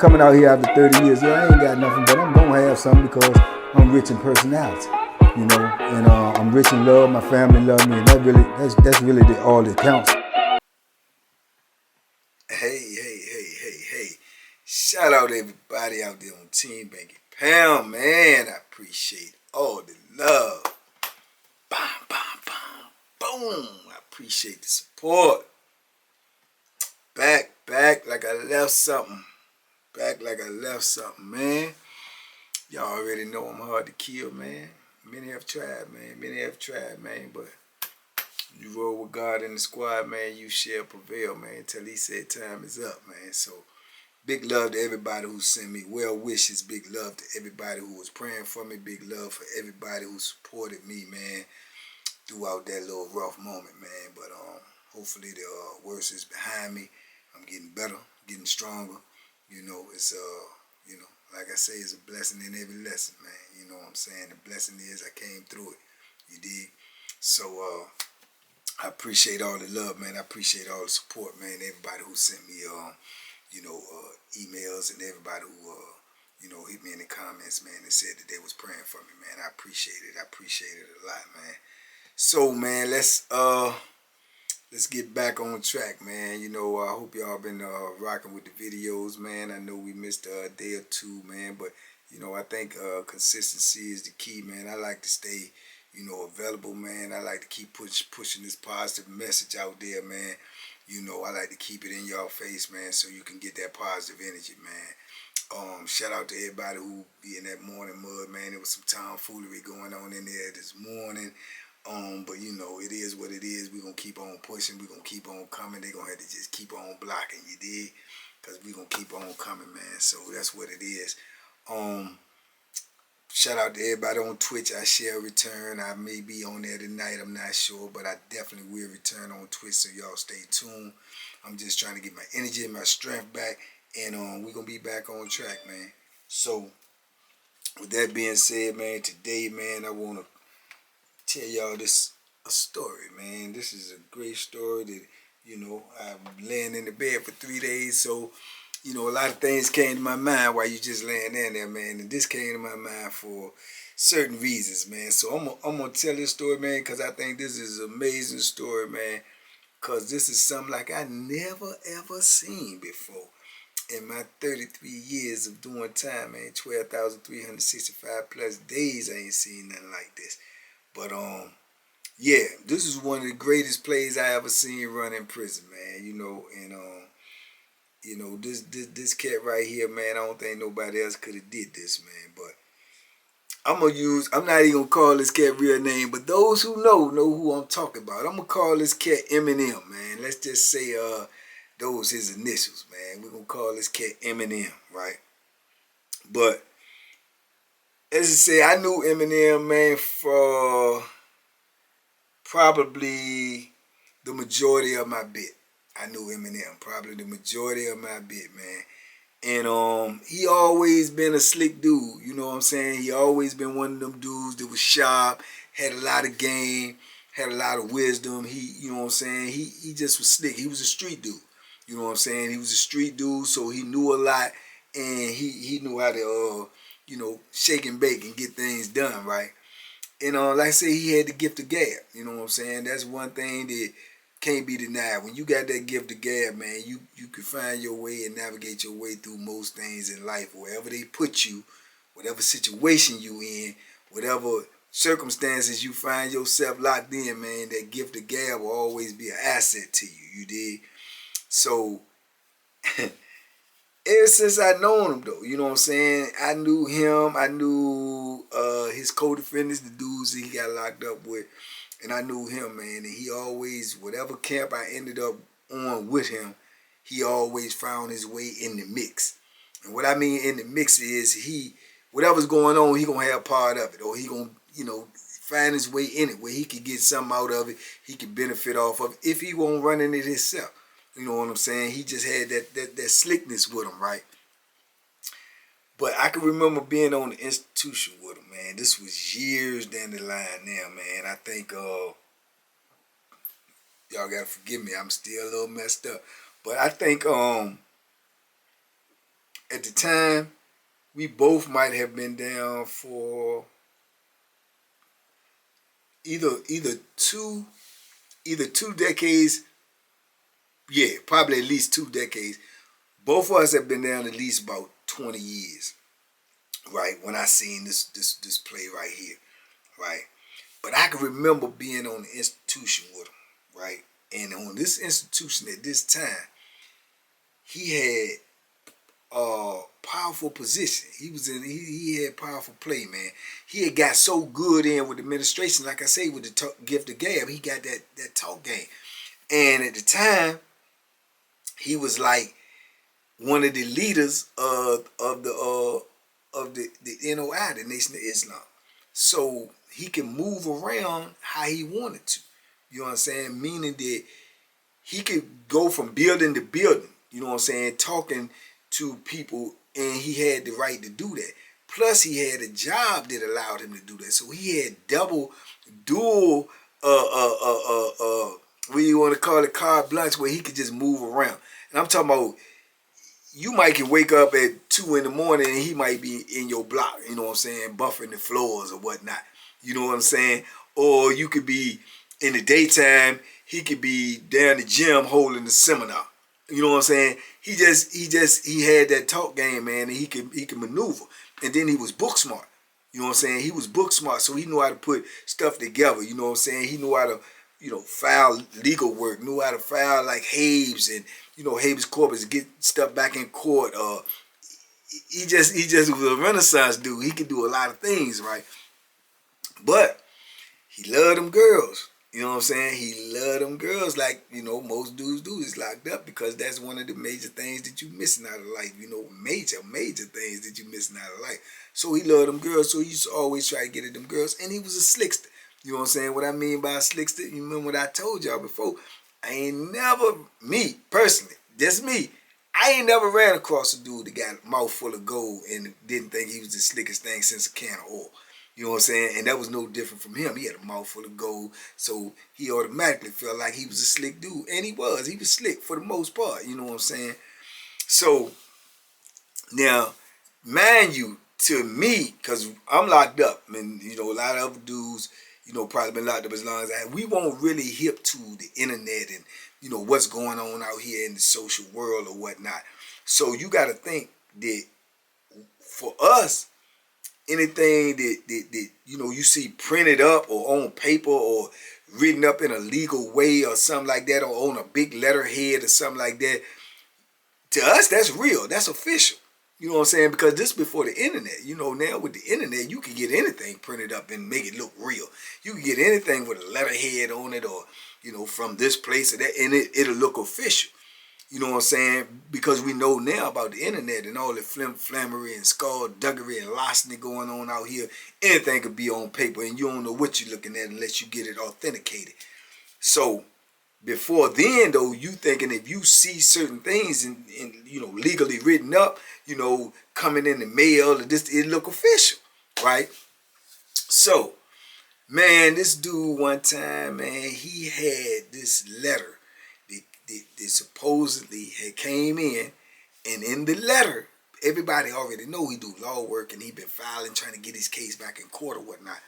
coming out here after 30 years. Yeah, I ain't got nothing, but I'm gonna have something because I'm rich in personality, you know, and I'm rich in love. My family love me, and that's really all that counts. Hey. Shout out to everybody out there on Team Banky Pound, man. I appreciate all the love. Boom. I appreciate the support. Back like I left something. Man. Y'all already know I'm hard to kill, man. Many have tried, man. But you roll with God in the squad, man, you shall prevail, man, till he said time is up, man. So big love to everybody who sent me well wishes. Big love to everybody who was praying for me. Big love for everybody who supported me, man, throughout that little rough moment, man. But hopefully the worst is behind me. I'm getting better, getting stronger. You know, it's you know, like I say, it's a blessing in every lesson, man. You know what I'm saying? The blessing is I came through it. You dig? So I appreciate all the love, man. I appreciate all the support, man. Everybody who sent me you know, emails, and everybody who you know, hit me in the comments, man, and said that they was praying for me, man. I appreciate it. I appreciate it a lot, man. So, man, let's get back on track, man. You know, I hope y'all been rocking with the videos, man. I know we missed a day or two, man, but you know, I think consistency is the key, man. I like to stay, you know, available, man. I like to keep pushing this positive message out there, man. You know, I like to keep it in y'all face, man, so you can get that positive energy, man. Shout out to everybody who be in that morning mud, man. There was some tomfoolery going on in there this morning. But you know, it is what it is. We're gonna keep on pushing, we're gonna keep on coming. They're gonna have to just keep on blocking, you dig? Because we're gonna keep on coming, man. So that's what it is. Shout out to everybody on Twitch. I shall return. I may be on there tonight, I'm not sure, but I definitely will return on Twitch, so y'all stay tuned. I'm just trying to get my energy and my strength back, and we're gonna be back on track, man. So with that being said, man, today, man, I wanna tell y'all this a story, man. This is a great story that, you know, I'm laying in the bed for 3 days, so you know, a lot of things came to my mind while you just laying there, man, and this came to my mind for certain reasons, man. So I'm gonna tell this story, man, because I think this is an amazing story, man, because this is something like I never ever seen before in my 33 years of doing time, man. 12,365 plus days, I ain't seen nothing like this. But yeah, this is one of the greatest plays I ever seen run in prison, man. You know, and you know, this cat right here, man, I don't think nobody else could have did this, man. But I'm not even gonna call this cat real name, but those who know who I'm talking about. I'm gonna call this cat Eminem, man. Let's just say those his initials, man. We're gonna call this cat Eminem, right? But as I say, I knew Eminem, man, for probably the majority of my bit. I knew Eminem probably the majority of my bit, man. And he always been a slick dude, you know what I'm saying? He always been one of them dudes that was sharp, had a lot of game, had a lot of wisdom. He, you know what I'm saying? He just was slick. He was a street dude. You know what I'm saying? He was a street dude, so he knew a lot, and he knew how to you know, shake and bake and get things done, right? And like I say, he had the gift of gab. You know what I'm saying? That's one thing that can't be denied. When you got that gift of gab, man, you can find your way and navigate your way through most things in life. Wherever they put you, whatever situation you in, whatever circumstances you find yourself locked in, man, that gift of gab will always be an asset to you. You dig? So ever since I known him, though, you know what I'm saying? I knew him. I knew his co-defendants, the dudes that he got locked up with. And I knew him, man, and he always, whatever camp I ended up on with him, he always found his way in the mix. And what I mean in the mix is whatever's going on, he gonna have part of it, or he gonna, you know, find his way in it where he could get something out of it, he could benefit off of it, if he won't run in it himself. You know what I'm saying? He just had that slickness with him, right? But I can remember being on the institution with him, man. This was years down the line now, man. I think, y'all gotta forgive me. I'm still a little messed up. But I think, at the time, we both might have been down for either two decades. Yeah, probably at least 2 decades. Both of us have been down at least about 20 years, right? When I seen this play right here, right? But I can remember being on the institution with him, right? And on this institution at this time, he had a powerful position. He had powerful play, man. He had got so good in with the administration, like I say, with the gift of gab, he got that talk game. And at the time, he was like one of the leaders of the NOI, the Nation of Islam. So he can move around how he wanted to. You know what I'm saying? Meaning that he could go from building to building, you know what I'm saying, talking to people, and he had the right to do that. Plus, he had a job that allowed him to do that. So he had dual, what do you want to call it, carte blanche, where he could just move around. And I'm talking about, you might can wake up at 2 in the morning and he might be in your block, you know what I'm saying, buffering the floors or whatnot. You know what I'm saying? Or you could be in the daytime, he could be down the gym holding the seminar. You know what I'm saying? He had that talk game, man, and he could maneuver. And then he was book smart. You know what I'm saying? He was book smart, so he knew how to put stuff together. You know what I'm saying? He knew how to, file legal work, knew how to file like habeas and, habeas corpus, get stuff back in court. He just was a Renaissance dude. He could do a lot of things, right? But he loved them girls. You know what I'm saying? He loved them girls like, most dudes do. Is locked up because that's one of the major things that you missing out of life. Major things that you missing out of life. So he loved them girls, so he used to always try to get at them girls. And he was a slickster. You know what I'm saying? What I mean by a slickster, you remember what I told y'all before? Me, personally, just me, I ain't never ran across a dude that got a mouthful of gold and didn't think he was the slickest thing since a can of oil. You know what I'm saying? And that was no different from him. He had a mouthful of gold, so he automatically felt like he was a slick dude. And he was. He was slick for the most part. You know what I'm saying? So, now, mind you, to me, because I'm locked up, and, a lot of other dudes, probably been locked up as long as I have, we won't really hip to the internet and, what's going on out here in the social world or whatnot. So, you got to think that for us, anything that you see printed up or on paper or written up in a legal way or something like that, or on a big letterhead or something like that, to us, that's real. That's official. You know what I'm saying? Because this before the internet. Now with the internet, you can get anything printed up and make it look real. You can get anything with a letterhead on it or, from this place or that, and it'll look official. You know what I'm saying? Because we know now about the internet and all the flammery and skullduggery and larceny going on out here. Anything could be on paper and you don't know what you're looking at unless you get it authenticated. So before then, though, you thinking if you see certain things in legally written up, coming in the mail or this, it look official, right? So, man, this dude one time, man, he had this letter that supposedly had came in, and in the letter, everybody already know he do law work and he been filing, trying to get his case back in court or whatnot.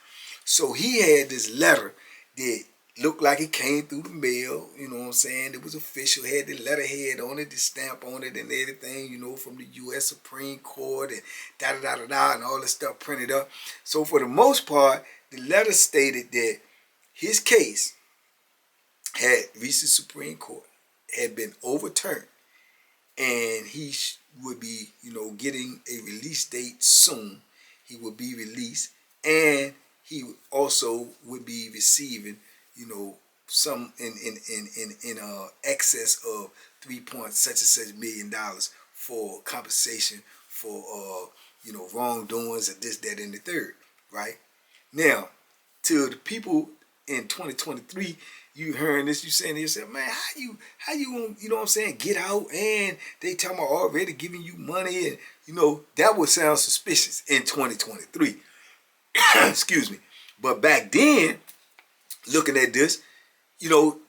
So he had this letter that looked like it came through the mail, you know what I'm saying? It was official, had the letterhead on it, the stamp on it and everything, from the U.S. Supreme Court and da-da-da-da-da and all this stuff printed up. So for the most part, the letter stated that his case had reached the Supreme Court, had been overturned, and he would be, getting a release date soon. He would be released, and he also would be receiving, some in excess of $3.such million for compensation for wrongdoings or this, that, and the third, right? Now, to the people in 2023, you hearing this, you saying to yourself, man, how you gonna, what I'm saying, get out and they talking about already giving you money, and that would sound suspicious in 2023. Excuse me. But back then, looking at this,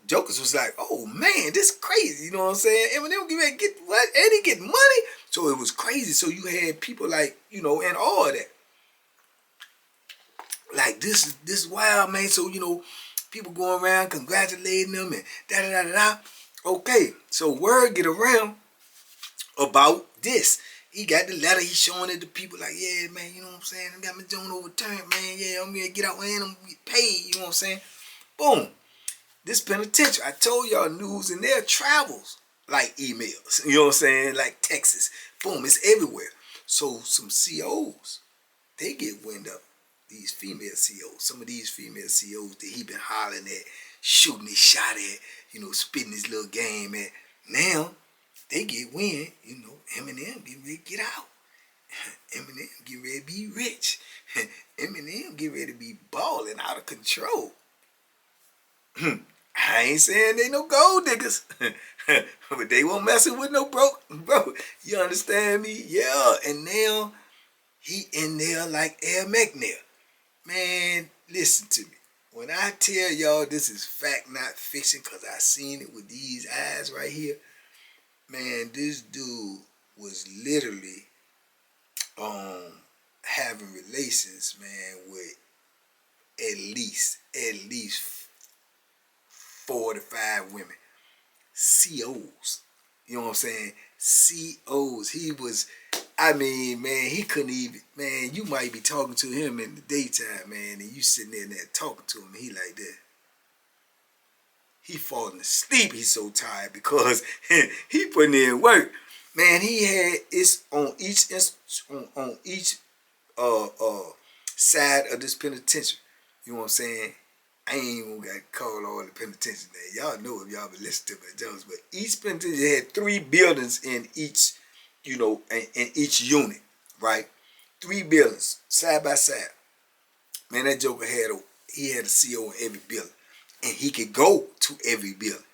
jokers was like, oh man, this is crazy, you know what I'm saying? Eminem get what? And he get money? So it was crazy. So you had people like, you know, and all of that. Like this is wild, man. So, you know, people going around congratulating them and da-da-da-da-da. Okay, so word get around about this. He got the letter, he's showing it to people like, yeah, man, you know what I'm saying? I got my joint overturned, man. Yeah, I'm gonna get out and I'm gonna get paid, you know what I'm saying? Boom. This penitentiary, I told y'all news in there travels like emails, you know what I'm saying? Like Texas. Boom, it's everywhere. So some COs, they get wind up. These female COs, some of these female COs that he been hollering at, shooting his shot at, you know, spitting his little game at. Now, they get wind, you know, Eminem getting ready to get out. Eminem getting ready to be rich. Eminem getting ready to be balling out of control. I ain't saying they no gold diggers, but they won't messing with no broke, bro. You understand me? Yeah, and now he in there like Air McNair. Man, listen to me. When I tell y'all this is fact, not fiction, because I seen it with these eyes right here, man, this dude was literally having relations, man, with at least 4 to 5 women. COs. You know what I'm saying? COs. He was, I mean, man, he couldn't even, man, you might be talking to him in the daytime, man, and you sitting there talking to him, and he like that. He falling asleep, he's so tired because he putting in work. Man, he had, it's on each side of this penitentiary. You know what I'm saying? I ain't even got to call all the penitentiary names. Y'all know if y'all been listening to my jokes, but each penitentiary had 3 buildings in each, you know, in each unit, right? 3 buildings, side by side. Man, that joker had a CO in every building. And he could go to every building.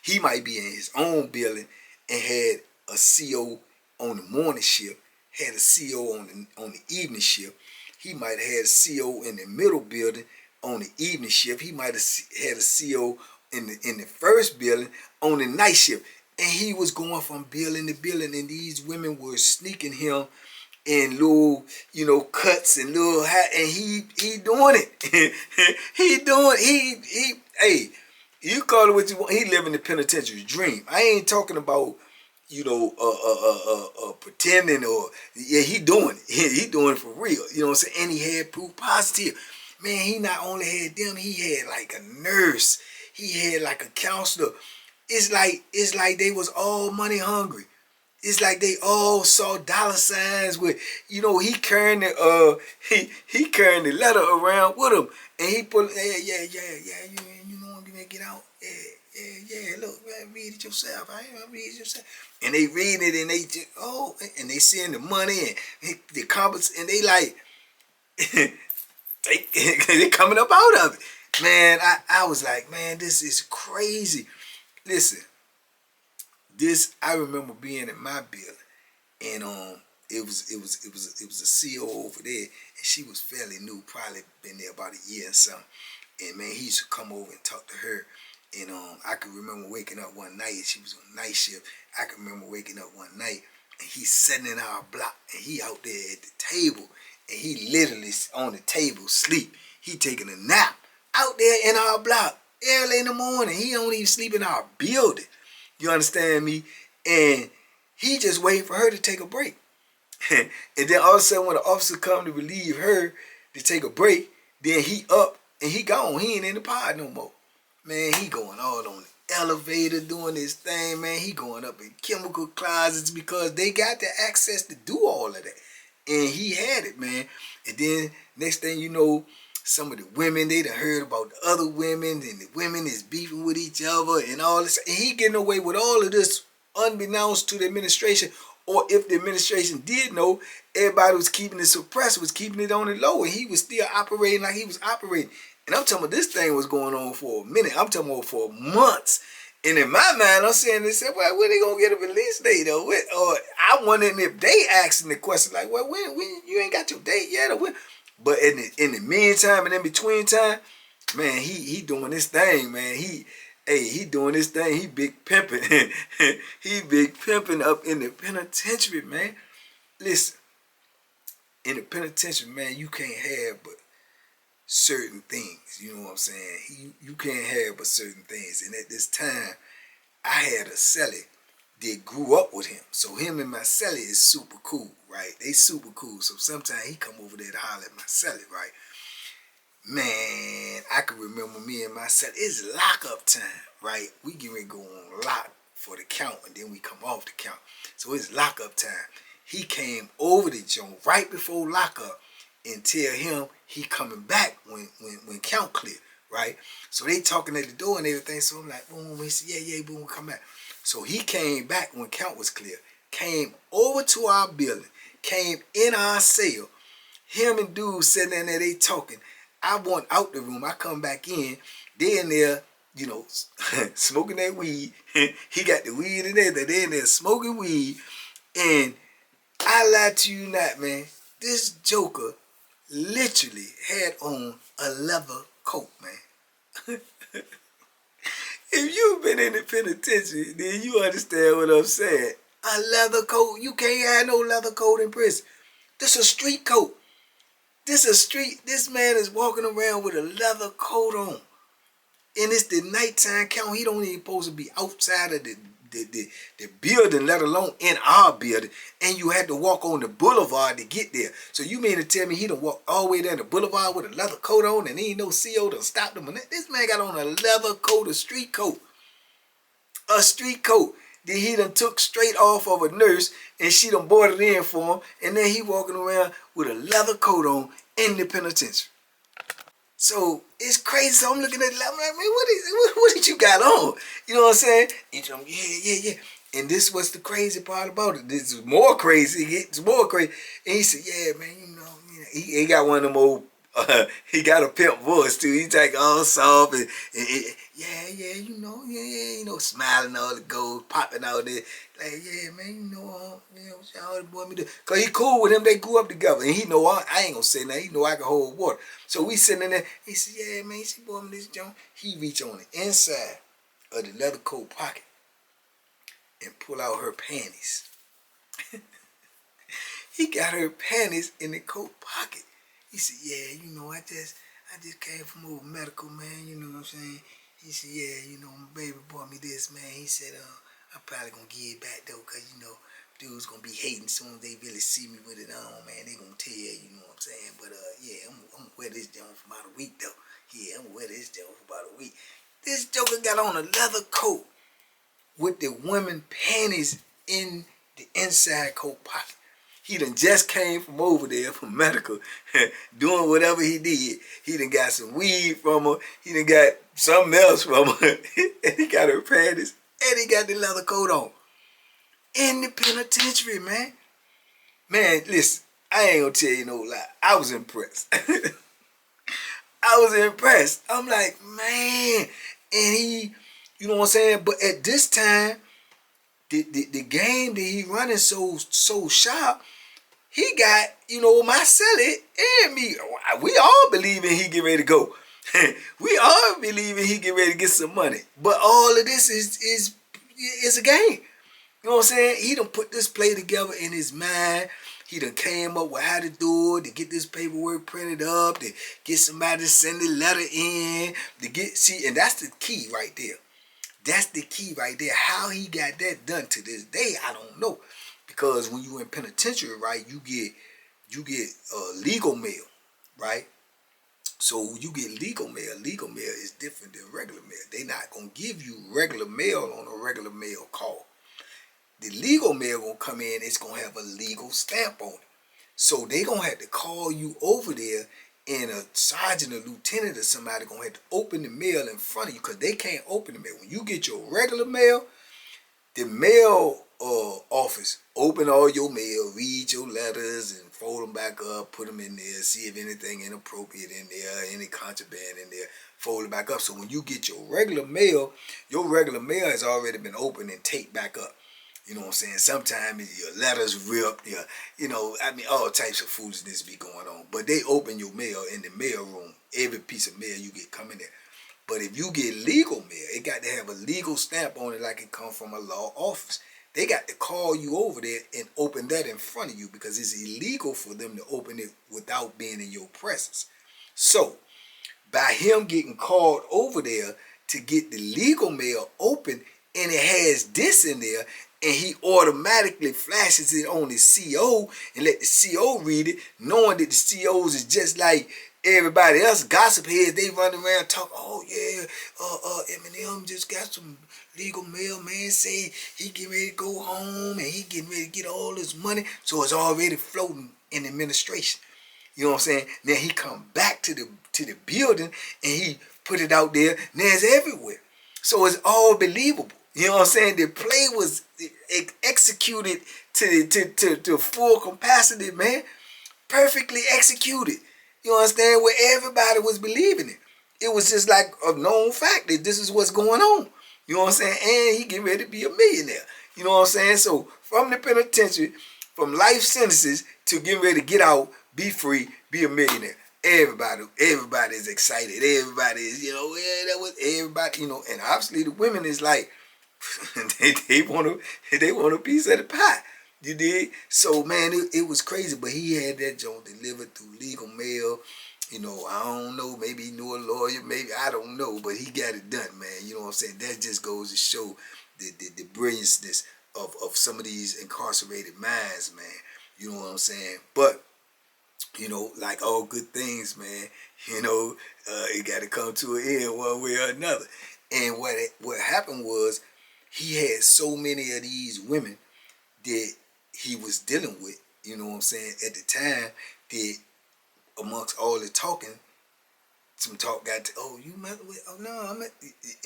He might be in his own building and had a CO on the morning shift, had a CO on the evening shift. He might have had a CO in the middle building on the evening shift. He might have had a CO in the first building on the night shift. And he was going from building to building, and these women were sneaking him in little, you know, cuts and little hat, and he doing it. Hey, you call it what you want. He living the penitentiary dream. I ain't talking about, you know, pretending or, yeah, he doing it. He doing it for real. You know what I'm saying? And he had proof positive. Man, he not only had them, he had like a nurse. He had like a counselor. It's like they was all money hungry. It's like they all saw dollar signs with, you know, he carrying the he carrying the letter around with him, and he put, yeah, you know, I'm gonna get out, yeah, look, man, read it yourself, read it yourself, and they read it, and they just, and they seeing the money and the comments, and they like, they coming up out of it, man. I was like, man, this is crazy. Listen. I remember being in my building, and it was a CO over there, and she was fairly new, probably been there about a year or something. And man, he used to come over and talk to her, and I could remember waking up one night, and she was on night shift. I could remember waking up one night, and he's sitting in our block, and he out there at the table, and he literally on the table sleep. He taking a nap out there in our block early in the morning. He don't even sleep in our building. You understand me? And he just waiting for her to take a break. And then all of a sudden when the officer come to relieve her to take a break, then he up and he gone. He ain't in the pod no more. Man, he going all on the elevator doing his thing, man. He going up in chemical closets because they got the access to do all of that. And he had it, man. And then next thing you know, some of the women, they done heard about the other women, and the women is beefing with each other and all this. And he getting away with all of this unbeknownst to the administration. Or if the administration did know, everybody was keeping it suppressed, was keeping it on the low, and he was still operating like he was operating. And I'm talking about this thing was going on for a minute. I'm talking about for months. And in my mind, I'm saying, they said, well, when they going to get a release date, though? Or I'm wondering if they asking the question, like, well, when you ain't got your date yet, or when? But in the meantime and in between time, man, he doing this thing, man. Hey, he doing this thing. He big pimping. He big pimping up in the penitentiary, man. Listen, in the penitentiary, man, you can't have but certain things. You know what I'm saying? You can't have but certain things. And at this time, I had a cellie that grew up with him. So him and my cellie is super cool, right? They super cool. So sometimes he come over there to holler at my cellie, right? Man, I can remember me and my cellie. It's lockup time, right? We get ready to go on lock for the count, and then we come off the count. So it's lockup time. He came over the joint right before lockup and tell him he coming back when count clear, right? So they talking at the door and everything. So I'm like, boom. He said, yeah, boom, come back. So he came back when count was clear, came over to our building, came in our cell. Him and dude sitting in there, they talking. I went out the room. I come back in. They in there, you know, smoking that weed. He got the weed in there. They in there smoking weed. And I lie to you not, man. This joker literally had on a leather coat, man. If you've been in the penitentiary, then you understand what I'm saying. A leather coat. You can't have no leather coat in prison. This a street coat. This man is walking around with a leather coat on. And it's the nighttime count. He don't even supposed to be outside of the building, let alone in our building. And you had to walk on the boulevard to get there. So you mean to tell me he done walked all the way down the boulevard with a leather coat on and ain't no CO done stopped him? This man got on a leather coat, a street coat. A street coat that he done took straight off of a nurse and she done bought it in for him. And then he walking around with a leather coat on in the penitentiary. So it's crazy. So I'm looking at it, I'm like, man, what did you got on? You know what I'm saying? And I'm, yeah. And this was the crazy part about it. This is more crazy. It's more crazy. And he said, yeah, man, you know, he got one of them old, he got a pimp voice too. He take all soft and you know, smiling all the gold, popping out there. Like, yeah, man, you know y'all the boy me do. Cause he cool with him, they grew up together. And he know I ain't gonna say nothing, he know I can hold water. So we sitting in there, he said, yeah, man, he boy me this joint. He reach on the inside of the leather coat pocket and pull out her panties. He got her panties in the coat pocket. He said, yeah, you know, I just came from over medical, man, you know what I'm saying? He said, yeah, you know, my baby bought me this, man. He said, I'm probably gonna give it back though, cause you know, dudes gonna be hating soon as they really see me with it on, man. They gonna tell you know what I'm saying? But yeah, I'm gonna wear this joint for about a week though. Yeah, I'm gonna wear this joint for about a week. This joker got on a leather coat with the women panties in the inside coat pocket. He done just came from over there from medical, doing whatever he did. He done got some weed from her. He done got something else from her. And he got her panties. And he got the leather coat on. In the penitentiary, man. Man, listen, I ain't gonna tell you no lie. I was impressed. I was impressed. I'm like, man. And he, you know what I'm saying? But at this time, the game that he running so sharp, he got, you know, my cellie and me. We all believing he get ready to go. We all believing he get ready to get some money. But all of this is a game. You know what I'm saying? He done put this play together in his mind. He done came up with how to do it, to get this paperwork printed up, to get somebody to send a letter in, and that's the key right there. That's the key right there. How he got that done to this day, I don't know. Because when you in penitentiary, right, you get legal mail, right? So you get legal mail. Legal mail is different than regular mail. They not gonna give you regular mail on a regular mail call. The legal mail gonna come in. It's gonna have a legal stamp on it. So they gonna have to call you over there, and a sergeant or lieutenant or somebody gonna have to open the mail in front of you because they can't open the mail. When you get your regular mail, the mail office open all your mail, read your letters and fold them back up, put them in there, see if anything inappropriate in there, any contraband in there, fold it back up. So when you get your regular mail has already been opened and taped back up. You know what I'm saying? Sometimes your letters ripped, you know, I mean, all types of foolishness be going on. But they open your mail in the mail room. Every piece of mail you get coming there. But if you get legal mail, got to have a legal stamp on it like it come from a law office. They got to call you over there and open that in front of you because it's illegal for them to open it without being in your presence. So, by him getting called over there to get the legal mail open and it has this in there and he automatically flashes it on his CO and let the CO read it, knowing that the COs is just like everybody else, gossip heads, they run around talk, oh yeah, Eminem just got some legal mail, man, say he getting ready to go home and he getting ready to get all this money, so it's already floating in administration. You know what I'm saying? Then he come back to the building and he put it out there, and it's everywhere. So it's all believable. You know what I'm saying? The play was executed to full capacity, man. Perfectly executed. You understand? Where everybody was believing it. It was just like a known fact that this is what's going on. You know what I'm saying? And he getting ready to be a millionaire. You know what I'm saying? So from the penitentiary, from life sentences to getting ready to get out, be free, be a millionaire. Everybody is excited. Everybody is, you know, yeah, that was everybody, you know, and obviously the women is like, they want a piece of the pie. You did? So man, it was crazy, but he had that joint delivered through legal mail. You know, I don't know, maybe he knew a lawyer, maybe, I don't know, but he got it done, man. You know what I'm saying? That just goes to show the brilliantness of some of these incarcerated minds, man. You know what I'm saying? But, you know, like all good things, man, you know, it got to come to an end one way or another. And what happened was he had so many of these women that he was dealing with, you know what I'm saying, at the time, that amongst all the talking, some talk got to, oh, you met with, oh no,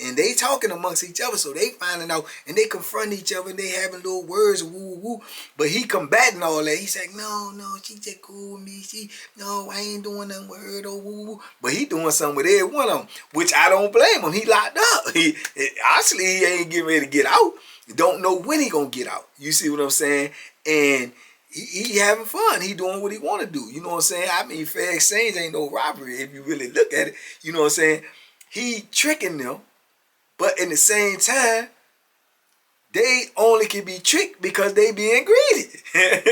and they talking amongst each other, so they finding out, and they confront each other, and they having little words, woo, woo, but he combating all that. He's like, no, she just cool with me, no, I ain't doing nothing with her, though, woo, woo, but he doing something with every one of them, which I don't blame him. He locked up. Obviously, he ain't getting ready to get out. Don't know when he gonna get out. You see what I'm saying? And he having fun. He doing what he want to do. You know what I'm saying? I mean, fair exchange ain't no robbery if you really look at it. You know what I'm saying? He tricking them, but in the same time, they only can be tricked because they being greedy. They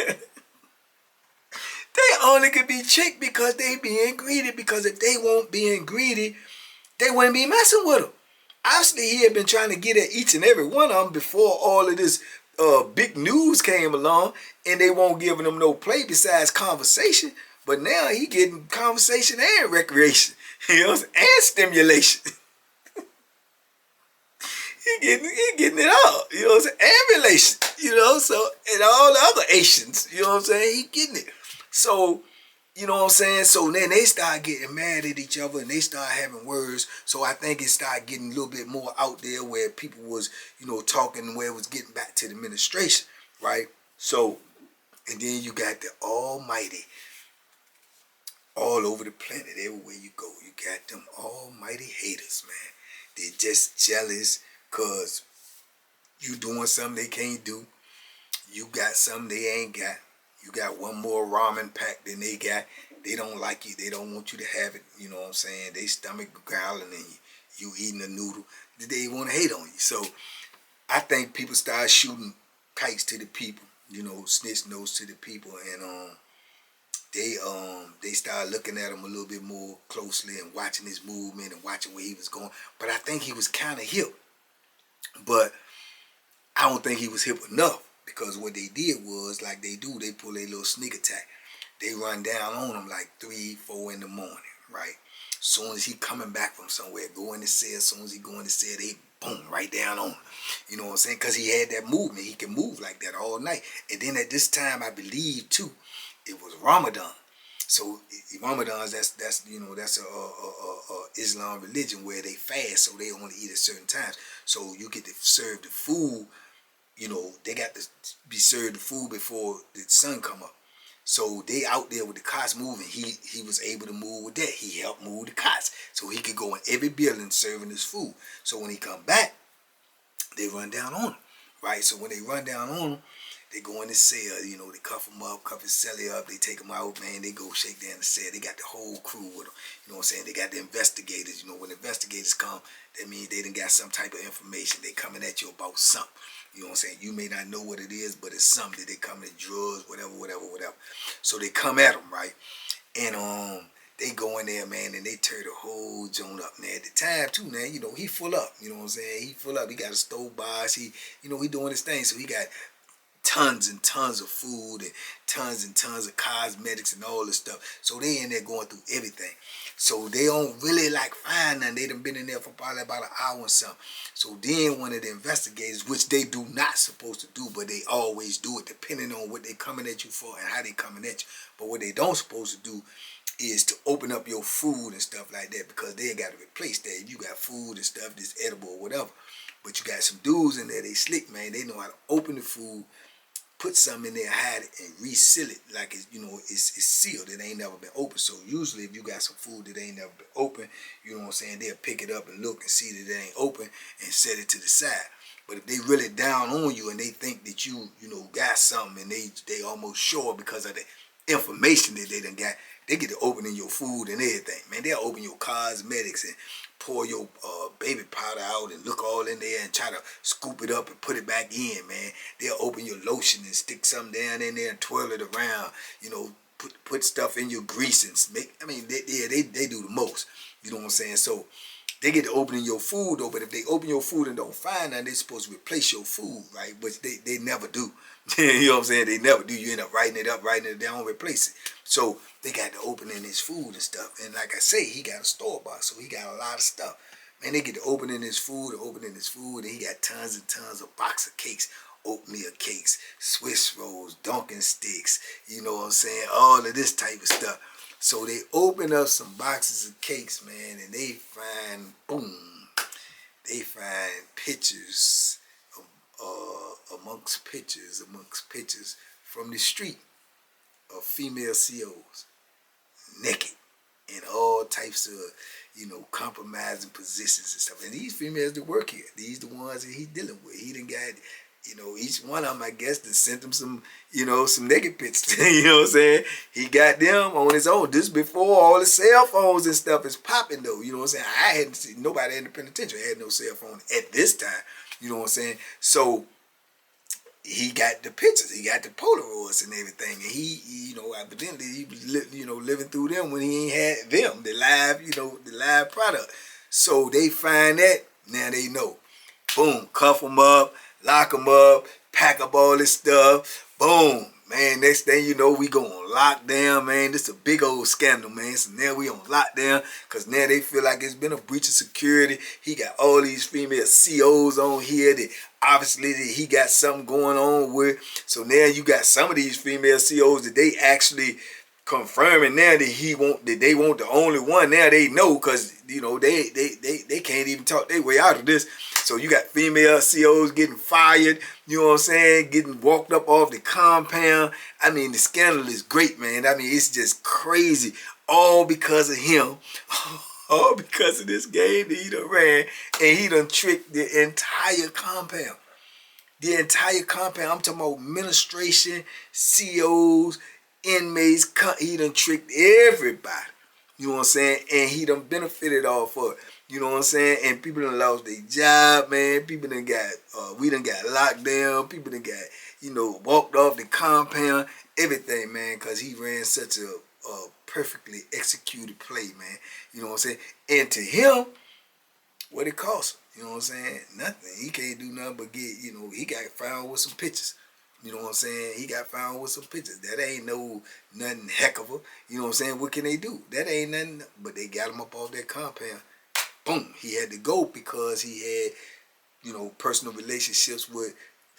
only can be tricked because they being greedy, because if they weren't being greedy, they wouldn't be messing with them. Obviously, he had been trying to get at each and every one of them before all of this big news came along, and they won't giving them no play besides conversation. But now he getting conversation and recreation, you know, and stimulation. he getting it all, you know what I'm saying, and relation, you know, so, and all the other Asians, you know what I'm saying, he getting it. So, you know what I'm saying? So then they start getting mad at each other and they start having words. So I think it started getting a little bit more out there where people was, you know, talking where it was getting back to the administration, right? So, and then you got the almighty all over the planet, everywhere you go. You got them almighty haters, man. They're just jealous because you doing something they can't do. You got something they ain't got. You got one more ramen pack than they got. They don't like you. They don't want you to have it. You know what I'm saying? They stomach growling and you eating a noodle. They want to hate on you. So I think people start shooting kites to the people. You know, snitch nose to the people, and they start looking at him a little bit more closely and watching his movement and watching where he was going. But I think he was kind of hip. But I don't think he was hip enough. Because what they did was, like they do, they pull a little sneak attack. They run down on him like 3, 4 in the morning, right? As soon as he coming back from somewhere, go in the cell, as soon as he go in the cell, they boom, right down on him. You know what I'm saying? Because he had that movement. He can move like that all night. And then at this time, I believe, too, it was Ramadan. So Ramadan, that's you know, that's a Islam religion where they fast, so they only eat at certain times. So you get to serve the food. You know, they got to be served the food before the sun come up. So they out there with the cots moving. He was able to move with that. He helped move the cots. So he could go in every building serving his food. So when he come back, they run down on him. Right? So when they run down on him, They go in the cell, you know, they cuff them up, cuff his celly up, they take them out, man, they go shake down the cell. They got the whole crew with them, you know what I'm saying? They got the investigators, you know, when the investigators come, that means they done got some type of information. They coming at you about something, you know what I'm saying? You may not know what it is, but it's something that they coming at drugs, whatever. So they come at them, right? And they go in there, man, and they tear the whole joint up. Now, at the time, too, man, you know, he full up. You know what I'm saying? He full up. He got a stove box. He, you know, he doing his thing. So he got tons and tons of food and tons of cosmetics and all this stuff. So they in there going through everything. So they don't really like find nothing. They done been in there for probably about an hour or something. So then one of the investigators, which they do not supposed to do, but they always do it depending on what they coming at you for and how they coming at you. But what they don't supposed to do is to open up your food and stuff like that, because they got to replace that. If you got food and stuff that's edible or whatever. But you got some dudes in there, they slick, man. They know how to open the food, put something in there, hide it, and reseal it like it's, you know, it's sealed. It ain't never been open. So usually if you got some food that ain't never been open, you know what I'm saying, they'll pick it up and look and see that it ain't open and set it to the side. But if they really down on you and they think that you know, got something, and they almost sure because of the information that they done got, they get to opening your food and everything, man. They'll open your cosmetics and pour your baby powder out and look all in there and try to scoop it up and put it back in, man. They'll open your lotion and stick something down in there and twirl it around, you know, put stuff in your grease and make, I mean, they do the most, you know what I'm saying? So they get to opening your food though, but if they open your food and don't find nothing, they're supposed to replace your food, right? Which they never do. You know what I'm saying? They never do. You end up writing it down, replace it. So they got to open in his food and stuff. And like I say, he got a store box, so he got a lot of stuff. Man, they get to opening his food, and he got tons and tons of box of cakes, oatmeal cakes, Swiss rolls, Dunkin' sticks, you know what I'm saying? All of this type of stuff. So they open up some boxes of cakes, man, and they find, boom, they find pictures, amongst pictures from the street of female COs, naked, in all types of, you know, compromising positions and stuff. And these females that work here, these the ones that he dealing with. He done got, you know, each one of them, I guess, that sent him some, you know, some naked pictures. You know what I'm saying? He got them on his own. This before all the cell phones and stuff is popping, though. You know what I'm saying? I hadn't seen, nobody in the penitentiary had no cell phone at this time. You know what I'm saying? So he got the pictures, he got the Polaroids and everything, and he you know, evidently he was you know, living through them when he ain't had them, the live, you know, the live product. So they find that, now they know. Boom, cuff them up, lock them up, pack up all this stuff. Boom, man, next thing you know, we go on lockdown, man. This is a big old scandal, man. So now we on lockdown, because now they feel like it's been a breach of security. He got all these female COs on here that obviously that he got something going on with. So now you got some of these female COs that they actually confirming now that they want the only one. Now they know, because you know they can't even talk their way out of this. So you got female COs getting fired, you know what I'm saying, getting walked up off the compound. I mean, the scandal is great, man. I mean, it's just crazy. All because of him. All because of this game that he done ran, and he done tricked the entire compound. The entire compound. I'm talking about administration, COs, inmates. He done tricked everybody. You know what I'm saying? And he done benefited off of it. You know what I'm saying? And people done lost their job, man. People done got, we done got locked down. People done got, you know, walked off the compound. Everything, man, because he ran such a perfectly executed play, man. You know what I'm saying? And to him, what it cost him, you know what I'm saying? Nothing. He can't do nothing but get, you know, he got found with some pictures. You know what I'm saying? He got found with some pictures. That ain't nothing heck of a, you know what I'm saying? What can they do? That ain't nothing, but they got him up off that compound. Boom. He had to go because he had, you know, personal relationships with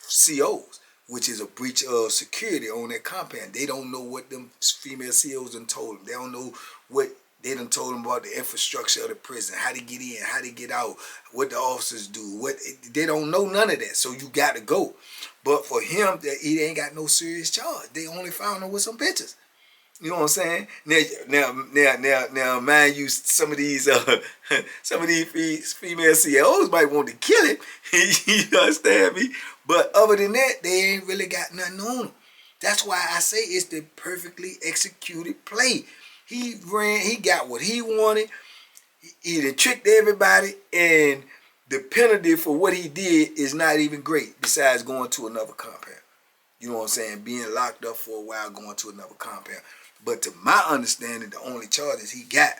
COs, which is a breach of security on that compound. They don't know what them female COs done told them. They don't know what they done told them about the infrastructure of the prison, how to get in, how to get out, what the officers do. They don't know none of that, so you got to go. But for him, he ain't got no serious charge. They only found him with some pictures. You know what I'm saying? Now, mind you, some of these female CEOs might want to kill him. You understand me? But other than that, they ain't really got nothing on them. That's why I say it's the perfectly executed play. He got what he wanted. He done tricked everybody, and the penalty for what he did is not even great, besides going to another compound. You know what I'm saying? Being locked up for a while, going to another compound. But to my understanding, the only charges he got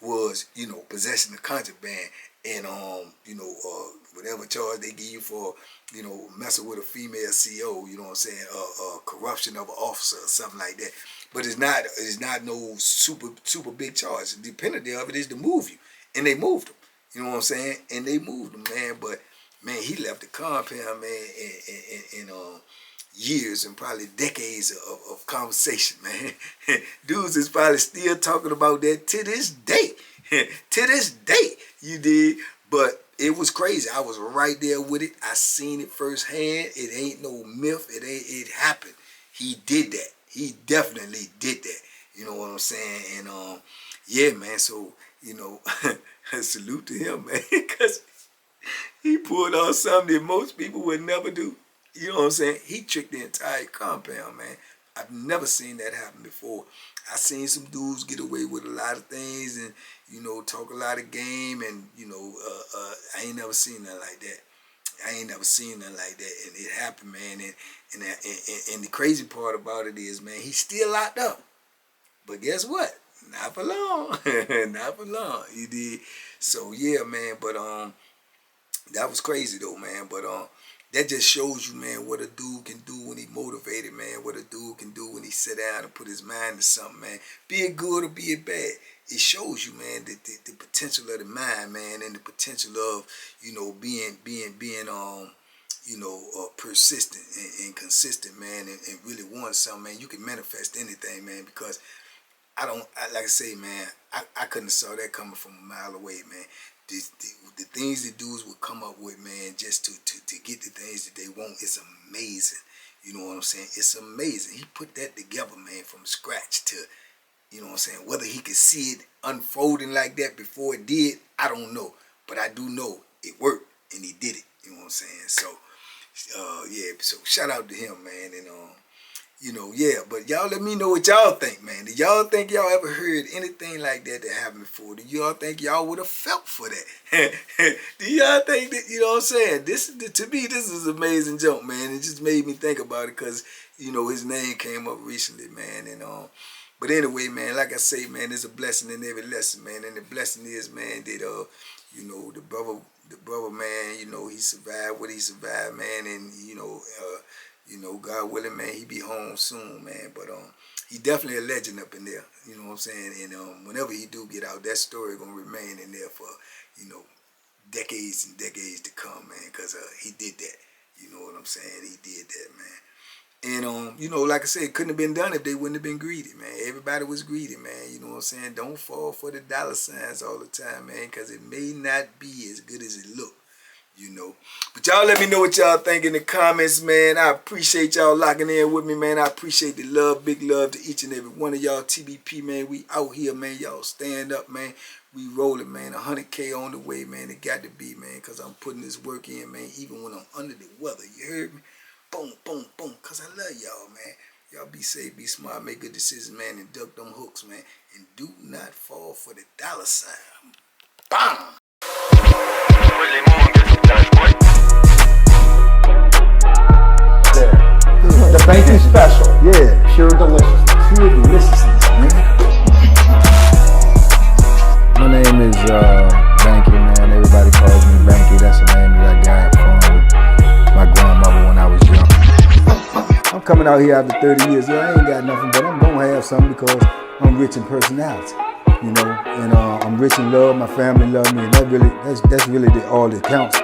was, you know, possession of contraband and, you know, whatever charge they give you for, you know, messing with a female CO, you know what I'm saying, corruption of an officer or something like that. But it's not no super big charge. The penalty of it is to move you. And they moved him. You know what I'm saying? And they moved him, man. But, man, he left the compound, man, in years and probably decades of conversation, man. Dudes is probably still talking about that to this day. To this day, you did. But it was crazy. I was right there with it. I seen it firsthand. It ain't no myth. It happened. He did that. He definitely did that. You know what I'm saying? And yeah, man. So, you know, salute to him, man, because he pulled off something that most people would never do. You know what I'm saying? He tricked the entire compound, man. I've never seen that happen before. I seen some dudes get away with a lot of things and, you know, talk a lot of game and, you know, I ain't never seen nothing like that. I ain't never seen nothing like that, and it happened, man. And the crazy part about it is, man, he's still locked up. But guess what? Not for long. Not for long. You did. So yeah, man. But that was crazy though, man. But that just shows you, man, what a dude can do when he motivated, man. What a dude can do when he sit down and put his mind to something, man. Be it good or be it bad. It shows you, man, the potential of the mind, man, and the potential of, you know, being you know, persistent and consistent, man, and really want something, man. You can manifest anything, man, because like I say, man, I couldn't have saw that coming from a mile away, man. The things that dudes would come up with, man, just to get the things that they want, it's amazing. You know what I'm saying? It's amazing. He put that together, man, from scratch to, you know what I'm saying? Whether he could see it unfolding like that before it did, I don't know. But I do know it worked, and he did it. You know what I'm saying? So, yeah, so shout out to him, man, and you know, yeah, but y'all let me know what y'all think, man. Do y'all think y'all ever heard anything like that happened before? Do y'all think y'all would have felt for that? Do y'all think that, you know what I'm saying? To me, this is an amazing joke, man. It just made me think about it because, you know, his name came up recently, man. And but anyway, man, like I say, man, there's a blessing in every lesson, man. And the blessing is, man, that you know, the brother, man, you know, he survived what he survived, man, and you know, God willing, man, he be home soon, man. But he definitely a legend up in there. You know what I'm saying? And whenever he do get out, that story gonna remain in there for, you know, decades and decades to come, man. Cause he did that. You know what I'm saying? He did that, man. And you know, like I said, it couldn't have been done if they wouldn't have been greedy, man. Everybody was greedy, man. You know what I'm saying? Don't fall for the dollar signs all the time, man, cause it may not be as good as it look. You know, but y'all let me know what y'all think in the comments, man. I appreciate y'all locking in with me, man. I appreciate the love, big love to each and every one of y'all. TBP, man, we out here, man. Y'all stand up, man. We rolling, man. 100K on the way, man. It got to be, man, because I'm putting this work in, man, even when I'm under the weather. You heard me? Boom, boom, boom, because I love y'all, man. Y'all be safe, be smart, make good decisions, man, and duck them hooks, man. And do not fall for the dollar sign. Bam! The banky special. Yeah. Pure deliciousness. Pure deliciousness, man. My name is Banky, man. Everybody calls me Banky. That's the name that I got from my grandmother when I was young. I'm coming out here after 30 years. Yeah, I ain't got nothing, but I'm gonna have something because I'm rich in personality. You know, and I'm rich in love. My family love me, and that's really all that counts.